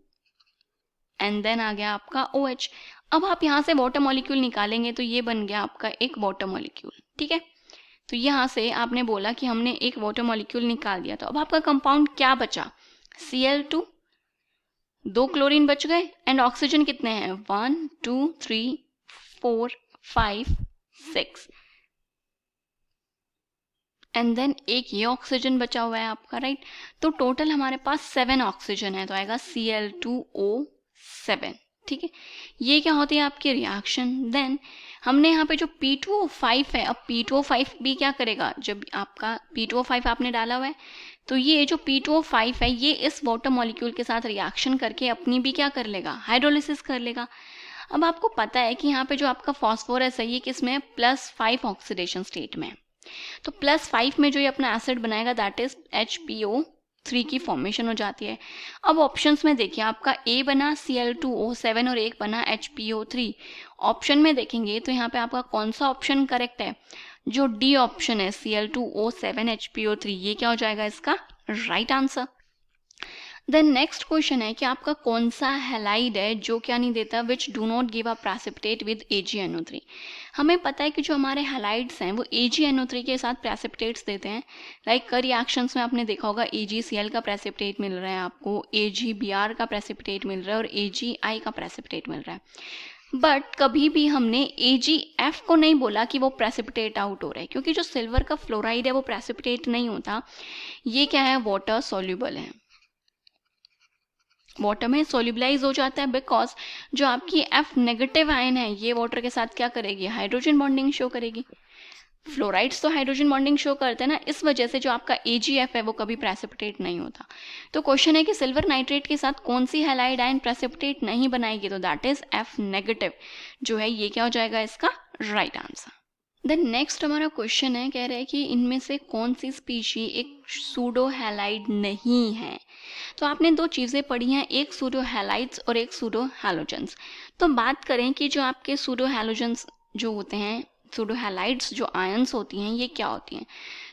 and then आ गया आपका OH। अब आप यहाँ से वाटर मॉलिक्यूल निकालेंगे तो ये बन गया आपका एक वाटर मॉलिक्यूल, ठीक है। तो यहाँ से आपने बोला कि हमने एक वाटर मॉलिक्यूल निकाल दिया, तो अब आपका कंपाउंड क्या बचा, Cl2, 2 क्लोरीन बच गए एंड ऑक्सीजन कितने हैं, 1 2 3 4 5 6 एंड देन एक ये ऑक्सीजन बचा हुआ है आपका, राइट। तो टोटल हमारे पास 7 ऑक्सीजन है, तो आएगा Cl2O7, ठीक है। ये क्या होती है आपकी रिएक्शन। देन हमने यहाँ पे जो P2O5 है, अब P2O5 भी क्या करेगा, जब आपका P2O5 आपने डाला हुआ है तो ये जो P2O5 है ये इस वाटर मॉलिक्यूल के साथ रिएक्शन करके अपनी भी क्या कर लेगा, हाइड्रोलिसिस कर लेगा। अब आपको पता है कि यहाँ पे जो आपका फॉस्फोरस है ये किसमें, +5 ऑक्सीडेशन स्टेट में, तो +5 में जो ये अपना एसिड बनाएगा दैट इज HPO3 की फॉर्मेशन हो जाती है। अब ऑप्शंस में देखिए आपका A बना Cl2O7 और एक बना HPO3। ऑप्शन में देखेंगे तो यहाँ पे आपका कौन सा ऑप्शन करेक्ट है, जो डी ऑप्शन है Cl2O7 HPO3, ये क्या हो जाएगा इसका right answer. Then next question है कि आपका कौन सा हैलाइड है जो क्या नहीं देता, which do not give a precipitate with AgNO3। हमें पता है कि जो हमारे हैलाइड्स हैं वो AgNO3 के साथ प्रेसिपिटेट्स देते हैं, लाइक कई रिएक्शंस में आपने देखा होगा AgCl का प्रेसिपिटेट मिल रहा है आपको, AgBr का प्रेसिपिटेट मिल रहा है और AgI का प्रेसिपिटेट मिल रहा है, बट कभी भी हमने AgF को नहीं बोला कि वो प्रेसिपिटेट आउट हो रहा है, क्योंकि जो सिल्वर का फ्लोराइड है वो प्रेसिपिटेट नहीं होता, ये क्या है वाटर सोल्यूबल है, वाटर में सोल्यूबलाइज हो जाता है, बिकॉज जो आपकी F नेगेटिव आयन है ये वाटर के साथ क्या करेगी, हाइड्रोजन बॉन्डिंग शो करेगी। फ्लोराइड्स तो हाइड्रोजन बॉन्डिंग शो करते हैं ना, इस वजह से जो आपका AgF है वो कभी प्रेसिपिटेट नहीं होता। तो क्वेश्चन है कि सिल्वर नाइट्रेट के साथ कौन सी हैलाइड आयन प्रेसिपिटेट नहीं बनाएगी, तो दैट इज F नेगेटिव, जो है ये क्या हो जाएगा इसका राइट आंसर। देन नेक्स्ट हमारा क्वेश्चन है, कह रहा है कि इनमें से कौन सी स्पीशी एक सूडो हैलाइड नहीं है। तो आपने दो चीज़ें पढ़ी हैं, एक सूडो हैलाइड्स और एक सूडो हैलोजेंस। तो बात करें कि जो आपके सूडो हैलोजेंस जो होते हैं, सूडो हैलाइड्स जो आयंस होती हैं ये क्या होती हैं,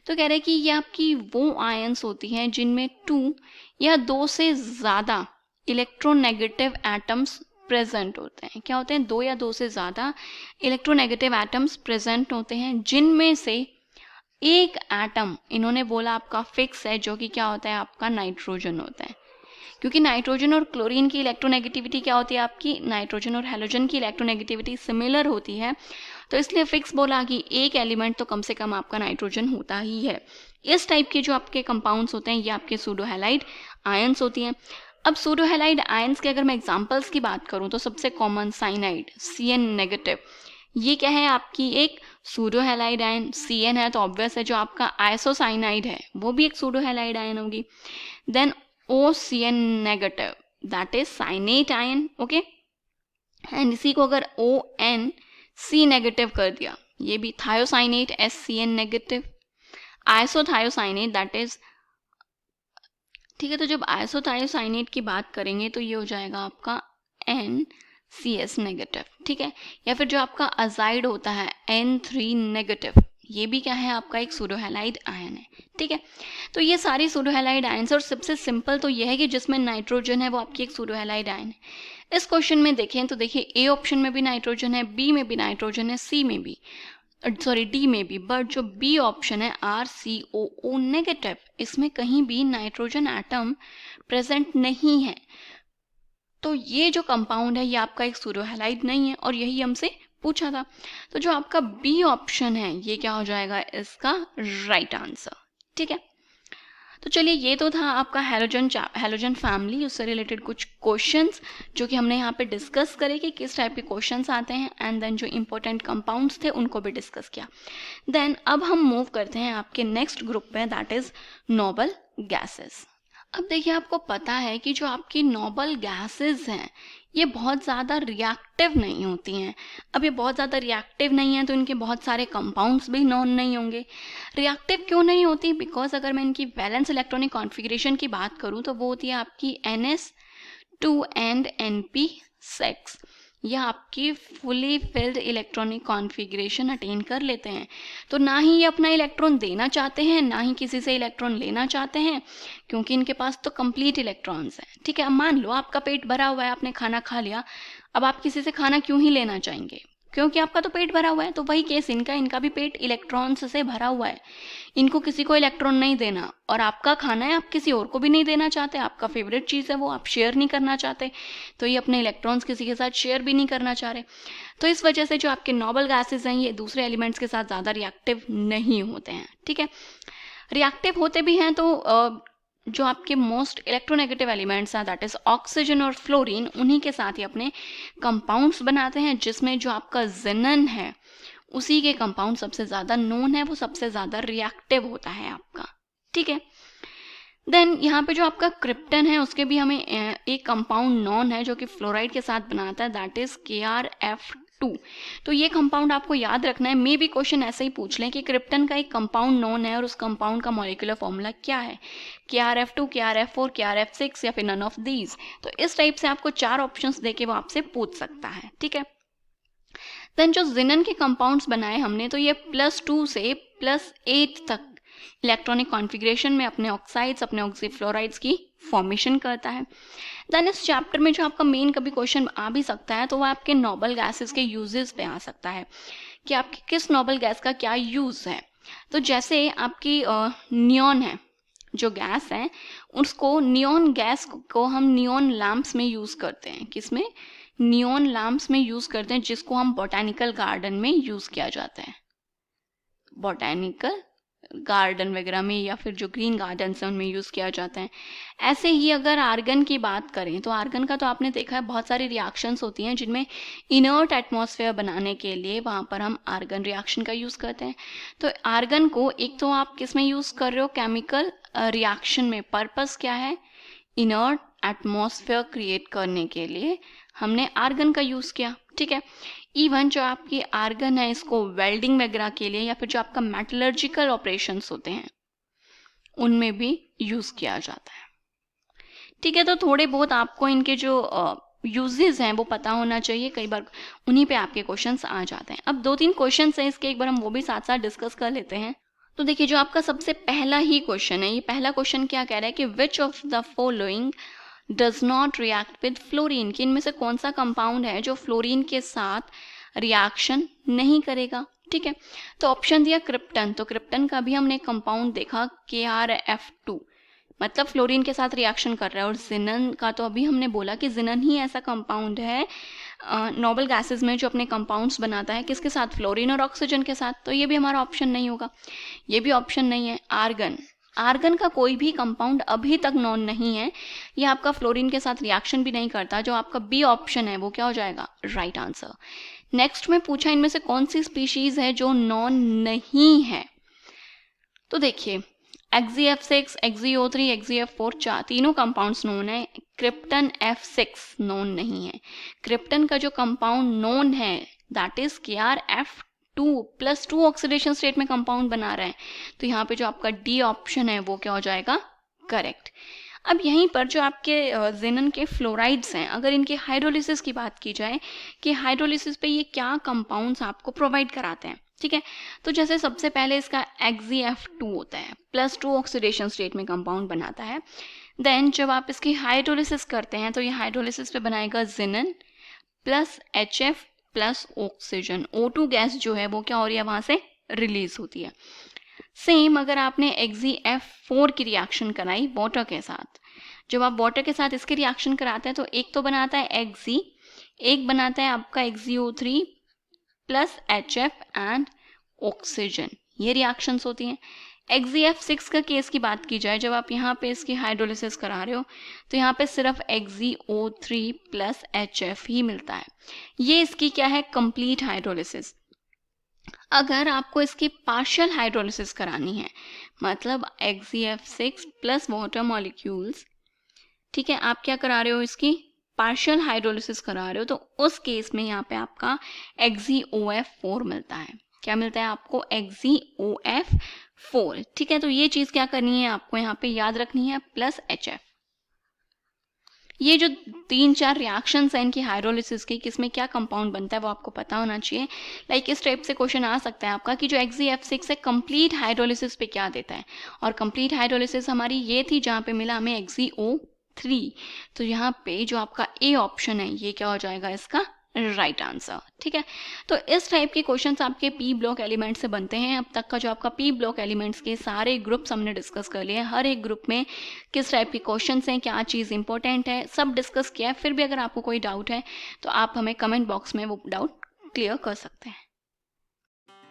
तो कह रहे हैं कि ये आपकी वो आयंस होती हैं जिनमें 2 या 2 से ज़्यादा इलेक्ट्रोनेगेटिव एटम्स प्रेजेंट होते हैं। क्या होते हैं, 2 या 2 से ज़्यादा इलेक्ट्रोनेगेटिव एटम्स प्रेजेंट होते हैं, जिनमें से एक एटम इन्होंने बोला आपका फिक्स है, जो कि क्या होता है आपका नाइट्रोजन होता है। क्योंकि नाइट्रोजन और क्लोरीन की इलेक्ट्रोनेगेटिविटी क्या होती है आपकी, नाइट्रोजन और हैलोजन की इलेक्ट्रोनेगेटिविटी सिमिलर होती है, तो इसलिए फिक्स बोला कि एक एलिमेंट तो कम से कम आपका नाइट्रोजन होता ही है। इस टाइप के जो आपके कंपाउंड्स होते हैं ये आपके सूडो हैलाइड आयंस होती हैं। अब सूडो हैलाइड आयंस के अगर मैं एग्जांपल्स की बात करूं तो सबसे कॉमन साइनाइड Cn नेगेटिव, ये क्या है आपकी एक सूडो हैलाइड आयन, Cn है तो ऑब्वियस है जो आपका आइसोसाइनाइड है वो भी एक सूडो हैलाइड आयन होगी। Then OCN negative that is cyanate ion, okay, and इसी को अगर ONC नेगेटिव कर दिया ये भी thiocyanate SCN negative. Isothiocyanate that is, ठीक है, तो जब आइसोथायोसाइनेट की बात करेंगे तो ये हो जाएगा आपका NCS नेगेटिव, ठीक है। या फिर जो आपका अजाइड होता है N3 नेगेटिव, ये भी क्या है आपका एक सूडो हैलाइड आयन है, ठीक है। तो ये सारी सूडो हैलाइड आयन और सबसे सिंपल तो ये है कि जिसमें नाइट्रोजन है वो आपकी एक सूडो हैलाइड आयन है। इस क्वेश्चन में देखें तो देखिए A ऑप्शन में भी नाइट्रोजन है, B में भी नाइट्रोजन है, C में भी, सॉरी D में भी, बट जो B ऑप्शन है RCOO नेगेटिव, इसमें कहीं भी नाइट्रोजन एटम प्रेजेंट नहीं है। तो ये जो कंपाउंड है ये आपका एक सूडो हैलाइड नहीं है और यही हमसे पूछा था। तो जो आपका B ऑप्शन है ये क्या हो जाएगा इसका राइट आंसर, ठीक है। तो चलिए, ये तो था आपका हैलोजन फैमिली, उससे रिलेटेड कुछ क्वेश्चंस जो कि हमने यहाँ पे डिस्कस करे कि किस टाइप के क्वेश्चंस आते हैं, एंड देन जो इंपॉर्टेंट कंपाउंड्स थे उनको भी डिस्कस किया। देन अब हम मूव करते हैं आपके नेक्स्ट ग्रुप पे, दैट इज नोबल गैसेस। अब देखिए, आपको पता है कि जो आपकी नोबल गैसेस हैं ये बहुत ज़्यादा रिएक्टिव नहीं होती हैं। अब ये बहुत ज़्यादा रिएक्टिव नहीं है तो इनके बहुत सारे कंपाउंड्स भी नॉन नहीं होंगे। रिएक्टिव क्यों नहीं होती? बिकॉज अगर मैं इनकी वैलेंस इलेक्ट्रॉनिक कॉन्फ़िगरेशन की बात करूँ तो वो होती है आपकी NS2 एंड NP6। यह आपकी fully filled electronic configuration attain कर लेते हैं। तो ना ही ये अपना इलेक्ट्रॉन देना चाहते हैं, ना ही किसी से इलेक्ट्रॉन लेना चाहते हैं, क्योंकि इनके पास तो कंप्लीट इलेक्ट्रॉन्स हैं। ठीक है, अब मान लो आपका पेट भरा हुआ है, आपने खाना खा लिया, अब आप किसी से खाना क्यों ही लेना चाहेंगे? क्योंकि आपका तो पेट भरा हुआ है। तो वही केस इनका भी पेट इलेक्ट्रॉन्स से भरा हुआ है, इनको किसी को इलेक्ट्रॉन नहीं देना, और आपका खाना है, आप किसी और को भी नहीं देना चाहते, आपका फेवरेट चीज़ है वो, आप शेयर नहीं करना चाहते, तो ये अपने इलेक्ट्रॉन्स किसी के साथ शेयर भी नहीं करना चाह रहे। तो इस वजह से जो आपके नोबल गैसेज हैं ये दूसरे एलिमेंट्स के साथ ज़्यादा रिएक्टिव नहीं होते हैं। ठीक है, रिएक्टिव होते भी हैं तो जो आपके मोस्ट इलेक्ट्रोनेगेटिव एलिमेंट्स हैं, दैट इज ऑक्सीजन और फ्लोरीन, उन्हीं के साथ ही अपने कंपाउंड्स बनाते हैं, जिसमें जो आपका जिनन है उसी के कंपाउंड सबसे ज़्यादा नोन है, वो सबसे ज़्यादा रिएक्टिव होता है आपका। ठीक है, देन यहाँ पे जो आपका क्रिप्टन है उसके भी हमें एक कंपाउंड नॉन है जो कि फ्लोराइड के साथ बनाता है, दैट इज KrF2। तो ये कंपाउंड आपको याद रखना है। मे भी क्वेश्चन ऐसे ही पूछ लें कि क्रिप्टन का एक कंपाउंड नॉन है और उस कंपाउंड का मॉलिक्यूलर फॉर्मूला क्या है, KrF2, KrF4, KrF6 या फिर नन ऑफ दीज। तो इस टाइप से आपको 4 ऑप्शंस देके वो आपसे पूछ सकता है। ठीक है, देन जो जिनन के कंपाउंड्स बनाए हमने, तो ये +2 से +8 तक इलेक्ट्रॉनिक कॉन्फ़िगरेशन में अपने ऑक्साइड्स, अपने ऑक्सीफ्लोराइड्स की फॉर्मेशन करता है। देन इस चैप्टर में जो आपका मेन कभी क्वेश्चन आ भी सकता है तो वह आपके नोबल गैसेस के यूजेस पे आ सकता है कि आपकी किस नोबल गैस का क्या यूज़ है। तो जैसे आपकी नियॉन है, जो गैस है, उसको नियॉन गैस को हम नियॉन लैम्प्स में यूज़ करते हैं। किसमें? नियॉन लैम्प्स में यूज़ करते हैं, जिसको हम बोटैनिकल गार्डन में यूज़ किया जाता है। बोटैनिकल गार्डन वगैरह में या फिर जो ग्रीन गार्डन्स हैं उनमें यूज़ किया जाता है। ऐसे ही अगर आर्गन की बात करें तो आर्गन का तो आपने देखा है बहुत सारी रिएक्शंस होती हैं जिनमें इनर्ट एटमॉस्फेयर बनाने के लिए वहाँ पर हम आर्गन रिएक्शन का यूज़ करते हैं। तो आर्गन को एक तो आप किस में यूज़ कर रहे हो? केमिकल रिएक्शन में। पर्पस क्या है? इनर्ट एटमॉस्फेयर क्रिएट करने के लिए हमने आर्गन का यूज़ किया। ठीक है, इवन जो आपकी आर्गन है इसको वेल्डिंग वगैरह के लिए या फिर जो आपका मेटलर्जिकल ऑपरेशंस होते हैं उनमें भी यूज़ किया जाता है। ठीक है, तो थोड़े बहुत आपको इनके जो यूजेस हैं वो पता होना चाहिए, कई बार उन्हीं पे आपके क्वेश्चंस आ जाते हैं। अब 2-3 क्वेश्चंस हैं इसके, एक बार हम वो भी साथ साथ डिस्कस कर लेते हैं। तो देखिए, जो आपका सबसे पहला ही क्वेश्चन है, ये पहला क्वेश्चन क्या कह रहा है कि which of the following does not react with fluorine, कि इनमें से कौन सा कंपाउंड है जो फ्लोरीन के साथ रिएक्शन नहीं करेगा। ठीक है, तो ऑप्शन दिया क्रिप्टन, तो क्रिप्टन का भी हमने कंपाउंड देखा KrF2, मतलब फ्लोरीन के साथ रिएक्शन कर रहा है। और जिनन का तो अभी हमने बोला कि जिनन ही ऐसा कंपाउंड है नोबल गैसेस में जो अपने कंपाउंड्स बनाता है, किसके साथ? फ्लोरीन और ऑक्सीजन के साथ। तो ये भी हमारा ऑप्शन नहीं होगा, ये भी ऑप्शन नहीं है। आर्गन, आर्गन का कोई भी कंपाउंड अभी तक नॉन नहीं है, ये आपका फ्लोरीन के साथ रिएक्शन भी नहीं करता। जो आपका बी ऑप्शन है वो क्या हो जाएगा? Right answer. नेक्स्ट में पूछा इनमें से कौन सी स्पीशीज है जो नॉन नहीं है। तो देखिए, XeF6, XeO3, XeF4 तीनों कंपाउंड्स नोन है। क्रिप्टन F6 नोन नहीं है। क्रिप्टन का जो कंपाउंड नोन है that is KrF2 +2 oxidation state में कंपाउंड बना रहा है। तो यहाँ पे जो आपका डी ऑप्शन है वो क्या हो जाएगा? करेक्ट। अब यहीं पर जो आपके जिनन के फ्लोराइड्स हैं, अगर इनके हाइड्रोलिसिस की बात की जाए कि हाइड्रोलिसिस पे ये क्या कंपाउंड्स आपको प्रोवाइड कराते हैं। ठीक है, तो जैसे सबसे पहले इसका XeF2 होता है, +2 ऑक्सीडेशन स्टेट में कंपाउंड बनाता है। देन जब आप इसकी हाइड्रोलिसिस करते हैं तो ये हाइड्रोलिसिस पे बनाएगा xenon plus HF plus oxygen. O2 gas जो है वो क्या हो रही है? वहाँ से रिलीज होती है। सेम अगर आपने XeF4 की रिएक्शन कराई वाटर के साथ, जब आप वाटर के साथ इसके रिएक्शन कराते हैं तो एक तो बनाता है Xe, एक बनाता है आपका XeO3 plus HF and oxygen. ये रिएक्शंस होती हैं। XeF6 का केस की बात की जाए, जब आप यहाँ पे इसकी हाइड्रोलिसिस करा रहे हो तो यहाँ पे सिर्फ XeO3 प्लस HF ही मिलता है। ये इसकी क्या है, कंप्लीट हाइड्रोलिसिस। अगर आपको इसकी पार्शियल हाइड्रोलिसिस करानी है, मतलब XeF6 प्लस वाटर मॉलिक्यूल्स, ठीक है, आप क्या करा रहे हो, इसकी पार्शियल हाइड्रोलिसिस करा रहे हो, तो उस केस में यहाँ पे आपका XeOF4 मिलता है। क्या मिलता है आपको, XeOF4। ठीक है, तो ये चीज़ क्या करनी है आपको यहाँ पे याद रखनी है, प्लस HF। ये जो 3-4 रिएक्शंस हैं इनकी हाइड्रोलिसिस की, किसमें क्या कंपाउंड बनता है वो आपको पता होना चाहिए। लाइक इस टाइप से क्वेश्चन आ सकता है आपका कि जो XeF6 है कंप्लीट हाइड्रोलिसिस पे क्या देता है, और कंप्लीट हाइड्रोलिसिस हमारी ये थी जहाँ पे मिला हमें XeO3। तो यहाँ पे जो आपका ए ऑप्शन है ये क्या हो जाएगा, इसका राइट आंसर। ठीक है, तो इस टाइप के क्वेश्चंस आपके पी ब्लॉक एलिमेंट से बनते हैं। अब तक का जो आपका पी ब्लॉक एलिमेंट्स के सारे ग्रुप्स हमने डिस्कस कर लिए हैं, हर एक ग्रुप में किस टाइप के क्वेश्चंस हैं, क्या चीज़ इंपॉर्टेंट है, सब डिस्कस किया है। फिर भी अगर आपको कोई डाउट है तो आप हमें कमेंट बॉक्स में वो डाउट क्लियर कर सकते हैं।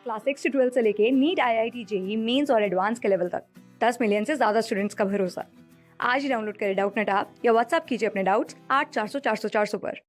क्लास 6 से 12 से लेके नीट, IIT, JEE मेंस और एडवांस के लेवल तक 10 मिलियन से ज़्यादा स्टूडेंट्स का भरोसा। आज ही डाउनलोड करें डाउटनेट ऐप या व्हाट्सएप कीजिए अपने डाउट्स 8400 400 400 पर।